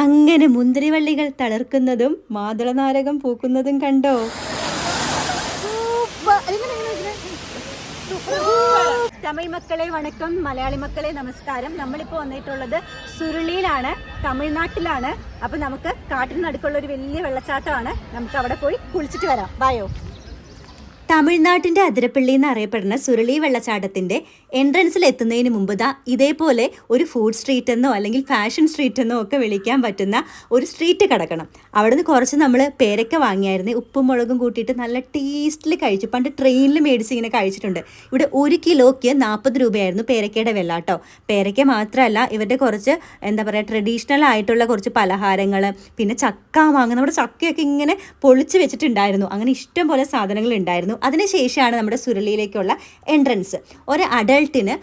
അങ്ങനെ മുന്തിരിവള്ളികൾ തളിർക്കുന്നതും മാതളനാരകം പൂക്കുന്നതും കണ്ടോ? തമിഴ് മക്കളെ വണക്കം, മലയാളി മക്കളെ നമസ്കാരം. നമ്മളിപ്പോൾ വന്നിട്ടുള്ളത് സുരുളിയിലാണ്, തമിഴ്നാട്ടിലാണ്. അപ്പം നമുക്ക് കാട്ടിന് നടുക്കുള്ള ഒരു വലിയ വെള്ളച്ചാട്ടമാണ്. നമുക്ക് അവിടെ പോയി കുളിച്ചിട്ട് വരാം. വായോ. തമിഴ്നാട്ടിൻ്റെ അതിരപ്പള്ളി എന്നറിയപ്പെടുന്ന സുരുളി വെള്ളച്ചാട്ടത്തിൻ്റെ എൻട്രൻസിൽ എത്തുന്നതിന് മുമ്പ് ഇതേപോലെ ഒരു ഫുഡ് സ്ട്രീറ്റ് എന്നോ അല്ലെങ്കിൽ ഫാഷൻ സ്ട്രീറ്റ് എന്നോ ഒക്കെ വിളിക്കാൻ പറ്റുന്ന ഒരു സ്ട്രീറ്റ് കിടക്കണം. അവിടുന്ന് കുറച്ച് നമ്മൾ പേരക്ക വാങ്ങിയായിരുന്നു, ഉപ്പും മുളകും കൂട്ടിയിട്ട് നല്ല ടേസ്റ്റിൽ കഴിച്ചു. പണ്ട് ട്രെയിനിൽ മേടിച്ച് ഇങ്ങനെ കഴിച്ചിട്ടുണ്ട്. ഇവിടെ 1 കിലോയ്ക്ക് 40 രൂപയായിരുന്നു പേരക്കയുടെ വില കേട്ടോ. പേരക്ക മാത്രമല്ല, ഇവരുടെ കുറച്ച് എന്താ പറയുക ട്രഡീഷണൽ ആയിട്ടുള്ള കുറച്ച് പലഹാരങ്ങൾ, പിന്നെ ചക്ക മാങ്ങ, നമ്മുടെ ചക്കയൊക്കെ ഇങ്ങനെ പൊളിച്ച് വെച്ചിട്ടുണ്ടായിരുന്നു. അങ്ങനെ ഇഷ്ടം പോലെ സാധനങ്ങൾ ഉണ്ടായിരുന്നു. അതിനുശേഷമാണ് നമ്മുടെ സുരുളിയിലേക്കുള്ള എൻട്രൻസ്. ഒരു അഡൾട്ടിന്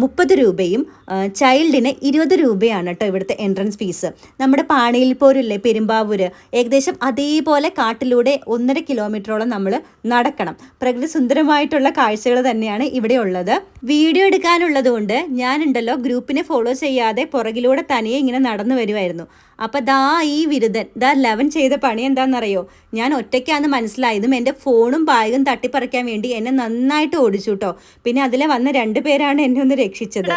30 രൂപയും ചൈൽഡിന് 20 രൂപയാണ് കേട്ടോ ഇവിടുത്തെ എൻട്രൻസ് ഫീസ്. നമ്മുടെ പാണിയിൽ പോരില്ലേ, പെരുമ്പാവൂർ, ഏകദേശം അതേപോലെ കാട്ടിലൂടെ 1.5 കിലോമീറ്ററോളം നമ്മൾ നടക്കണം. പ്രകൃതി സുന്ദരമായിട്ടുള്ള കാഴ്ചകൾ തന്നെയാണ് ഇവിടെ ഉള്ളത്. വീഡിയോ എടുക്കാനുള്ളത് കൊണ്ട് ഞാനുണ്ടല്ലോ ഗ്രൂപ്പിനെ ഫോളോ ചെയ്യാതെ പുറകിലൂടെ തനിയെ ഇങ്ങനെ നടന്നു വരുമായിരുന്നു. അപ്പോൾ ഈ വിരുദ്ധൻ 11 ചെയ്ത പണി എന്താണെന്നറിയോ? ഞാൻ ഒറ്റയ്ക്കാന്ന് മനസ്സിലായതും എൻ്റെ ഫോണും ബാഗും തട്ടിപ്പറിക്കാൻ വേണ്ടി എന്നെ നന്നായിട്ട് ഓടിച്ചു കേട്ടോ. പിന്നെ അതിലെ വന്ന 2 പേരാണ് എന്നെ ഒന്ന് രക്ഷിച്ചത്.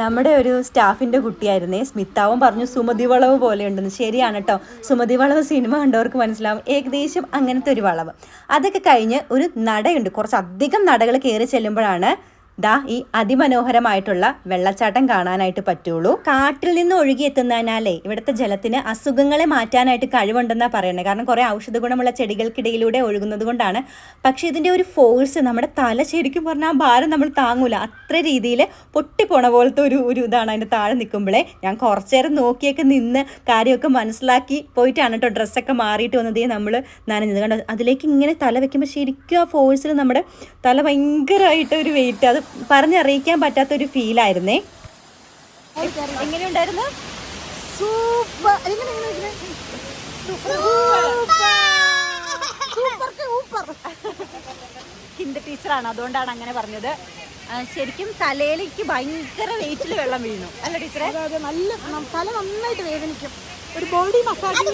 നമ്മുടെ ഒരു സ്റ്റാഫിൻ്റെ കുട്ടിയായിരുന്നേ, സ്മിതാവും പറഞ്ഞു സുമതി വളവ് പോലെ ഉണ്ടെന്ന്. ശരിയാണ് കേട്ടോ, സുമതി വളവ് സിനിമ കണ്ടവർക്ക് മനസ്സിലാവും. ഏകദേശം അങ്ങനത്തെ ഒരു വളവ്. അതൊക്കെ കഴിഞ്ഞ് ഒരു നടയുണ്ട്. കുറച്ചധികം നടകൾ കയറി ചെല്ലുമ്പോഴാണ് ഈ അതിമനോഹരമായിട്ടുള്ള വെള്ളച്ചാട്ടം കാണാനായിട്ട് പറ്റുള്ളൂ. കാട്ടിൽ നിന്ന് ഒഴുകിയെത്തുന്നതിനാലേ ഇവിടുത്തെ ജലത്തിന് അസുഖങ്ങളെ മാറ്റാനായിട്ട് കഴിവുണ്ടെന്നാണ് പറയുന്നത്. കാരണം കുറേ ഔഷധ ഗുണമുള്ള ചെടികൾക്കിടയിലൂടെ ഒഴുകുന്നത് കൊണ്ടാണ്. പക്ഷേ ഇതിൻ്റെ ഒരു ഫോഴ്സ് നമ്മുടെ തല ശരിക്കും പറഞ്ഞാൽ ഭാരം നമ്മൾ താങ്ങൂല. അത്ര രീതിയിൽ പൊട്ടിപ്പോണ പോലത്തെ ഒരു ഇതാണ് അതിൻ്റെ താഴെ നിൽക്കുമ്പോഴേ. ഞാൻ കുറച്ചു നേരം നോക്കിയൊക്കെ നിന്ന് കാര്യമൊക്കെ മനസ്സിലാക്കി പോയിട്ടാണ് കേട്ടോ ഡ്രസ്സൊക്കെ മാറിയിട്ട് വന്നത് നമ്മൾ നനഞ്ഞത്. കണ്ടോ, അതിലേക്ക് ഇങ്ങനെ തല വെക്കുമ്പോൾ ശരിക്കും ആ ഫോഴ്സിൽ നമ്മുടെ തല ഭയങ്കരമായിട്ട് ഒരു വെയിറ്റ്, അത് പറഞ്ഞറിയിക്കാൻ പറ്റാത്തൊരു ഫീലായിരുന്നേ. എങ്ങനെയുണ്ടായിരുന്നു? ഹിന്ദി ടീച്ചറാണ്, അതുകൊണ്ടാണ് അങ്ങനെ പറഞ്ഞത്. ശരിക്കും തലയിലേക്ക് ഭയങ്കര വെയിറ്റിൽ വെള്ളം വീണു അല്ല ടീച്ചറെ? നല്ല തല നന്നായിട്ട് വേദനിക്കും. ഒരു ബോഡി മസാജ്.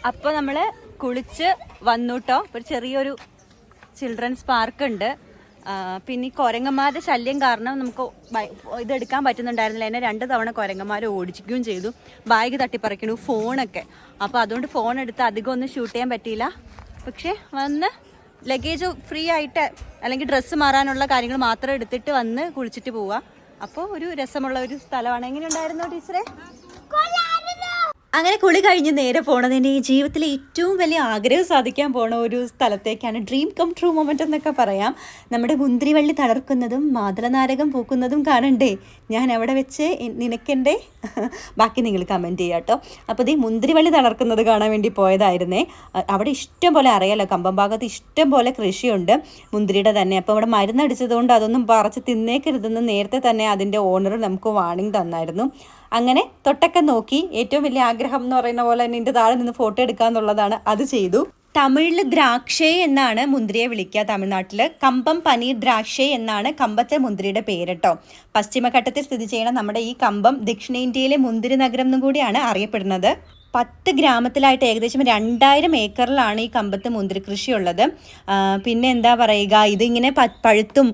അപ്പോൾ നമ്മൾ കുളിച്ച് വന്നു കേട്ടോ. ഒരു ചെറിയൊരു ചിൽഡ്രൻസ് പാർക്ക് ഉണ്ട്. പിന്നെ ഈ കുരങ്ങന്മാരുടെ ശല്യം കാരണം നമുക്ക് ഇതെടുക്കാൻ പറ്റുന്നുണ്ടായിരുന്നില്ല. എന്നെ 2 തവണ കുരങ്ങന്മാർ ഓടിക്കുകയും ചെയ്തു. ബാഗ് തട്ടിപ്പറിക്കണു, ഫോണൊക്കെ. അപ്പോൾ അതുകൊണ്ട് ഫോൺ എടുത്ത് അധികം ഒന്നും ഷൂട്ട് ചെയ്യാൻ പറ്റിയില്ല. പക്ഷേ വന്ന് ലഗേജ് ഫ്രീ ആയിട്ട് അല്ലെങ്കിൽ ഡ്രസ്സ് മാറാനുള്ള കാര്യങ്ങൾ മാത്രം എടുത്തിട്ട് വന്ന് കുളിച്ചിട്ട് പോവുക. അപ്പോൾ ഒരു രസമുള്ള ഒരു സ്ഥലമാണ്. എങ്ങനെയുണ്ടായിരുന്നു ടീച്ചറെ? അങ്ങനെ കുളി കഴിഞ്ഞ് നേരെ പോണതിൻ്റെ ഈ ജീവിതത്തിലെ ഏറ്റവും വലിയ ആഗ്രഹം സാധിക്കാൻ പോണ ഒരു സ്ഥലത്തേക്കാണ്. ഡ്രീം കം ട്രൂ മൊമെൻ്റ് എന്നൊക്കെ പറയാം. നമ്മുടെ മുന്തിരിവള്ളി തളർക്കുന്നതും മാതളനാരകം പൂക്കുന്നതും കാണണ്ടേ? ഞാൻ അവിടെ വെച്ച് നിനക്കെൻ്റെ ബാക്കി നിങ്ങൾ കമൻറ്റ് ചെയ്യുക കേട്ടോ. അപ്പോൾ ഈ മുന്തിരിവള്ളി തളർക്കുന്നത് കാണാൻ വേണ്ടി പോയതായിരുന്നേ. അവിടെ ഇഷ്ടം പോലെ അറിയാലോ, കമ്പം ഭാഗത്ത് ഇഷ്ടം പോലെ കൃഷിയുണ്ട് മുന്തിരിയുടെ തന്നെ. അപ്പോൾ അവിടെ മരുന്നടിച്ചതുകൊണ്ട് അതൊന്നും പറിച്ച് തിന്നേക്കരുതെന്ന് നേരത്തെ തന്നെ അതിൻ്റെ ഓണർ നമുക്ക് വാർണിംഗ് തന്നായിരുന്നു. അങ്ങനെ തൊട്ടൊക്കെ നോക്കി ഏറ്റവും വലിയ ആഗ്രഹം എന്ന് പറയുന്ന പോലെ തന്നെ ഇതിൻ്റെ താഴെ നിന്ന് ഫോട്ടോ എടുക്കുക എന്നുള്ളതാണ്. അത് ചെയ്തു. തമിഴിൽ ദ്രാക്ഷേ എന്നാണ് മുന്തിരിയെ വിളിക്കുക. തമിഴ്നാട്ടിൽ കമ്പം പനീർ ദ്രാക്ഷേ എന്നാണ് കമ്പത്തെ മുന്തിരിയുടെ പേര് കേട്ടോ. പശ്ചിമഘട്ടത്തിൽ സ്ഥിതി ചെയ്യുന്ന നമ്മുടെ ഈ കമ്പം ദക്ഷിണേന്ത്യയിലെ മുന്തിരി നഗരം എന്നും കൂടിയാണ് അറിയപ്പെടുന്നത്. 10 ഗ്രാമത്തിലായിട്ട് ഏകദേശം 2000 ഏക്കറിലാണ് ഈ കമ്പത്ത് മുന്തിരി കൃഷിയുള്ളത്. പിന്നെ എന്താ പറയുക, ഇതിങ്ങനെ പഴുത്തും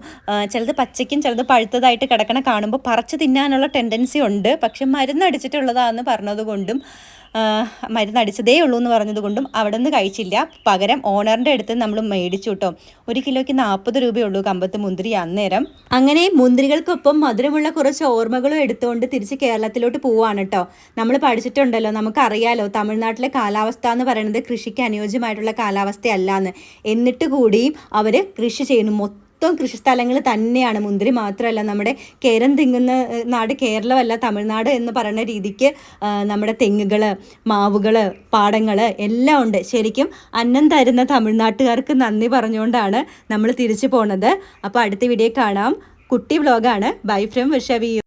ചിലത് പച്ചയ്ക്കും ചിലത് പഴുത്തതായിട്ട് കിടക്കണ കാണുമ്പോൾ പറിച്ച് തിന്നാനുള്ള ടെൻഡൻസി ഉണ്ട്. പക്ഷെ മരുന്നടിച്ചിട്ടുള്ളതാണെന്ന് പറഞ്ഞതുകൊണ്ടും മരുന്നടിച്ചതേ ഉള്ളൂ എന്ന് പറഞ്ഞതുകൊണ്ടും അവിടെ നിന്ന് കഴിച്ചില്ല. പകരം ഓണറിൻ്റെ അടുത്ത് നമ്മൾ മേടിച്ചു കേട്ടോ. 1 കിലോയ്ക്ക് 40 രൂപയുള്ളൂ കമ്പത്ത് മുന്തിരി അന്നേരം. അങ്ങനെ മുന്തിരികൾക്കൊപ്പം മധുരമുള്ള കുറച്ച് ഓർമ്മകളും എടുത്തുകൊണ്ട് തിരിച്ച് കേരളത്തിലോട്ട് പോവുകയാണ് കേട്ടോ. നമ്മൾ പഠിച്ചിട്ടുണ്ടല്ലോ, നമുക്കറിയാലോ തമിഴ്നാട്ടിലെ കാലാവസ്ഥ എന്ന് പറയുന്നത് കൃഷിക്ക് അനുയോജ്യമായിട്ടുള്ള കാലാവസ്ഥയല്ലാന്ന്. എന്നിട്ട് കൂടിയും അവർ കൃഷി ചെയ്യുന്നു. മൊത്തം കൃഷിസ്ഥലങ്ങൾ തന്നെയാണ്. മുന്തിരി മാത്രമല്ല, നമ്മുടെ കേരം തിങ്ങുന്ന നാട് കേരളമല്ല തമിഴ്നാട് എന്ന് പറയുന്ന രീതിക്ക് നമ്മുടെ തെങ്ങുകൾ, മാവുകൾ, പാടങ്ങൾ എല്ലാം ഉണ്ട്. ശരിക്കും അന്നം തരുന്ന തമിഴ്നാട്ടുകാർക്ക് നന്ദി പറഞ്ഞുകൊണ്ടാണ് നമ്മൾ തിരിച്ചു പോണത്. അപ്പോൾ അടുത്ത വീഡിയോ കാണാം. കുട്ടി വ്ലോഗാണ്. Bye from വിഷവി.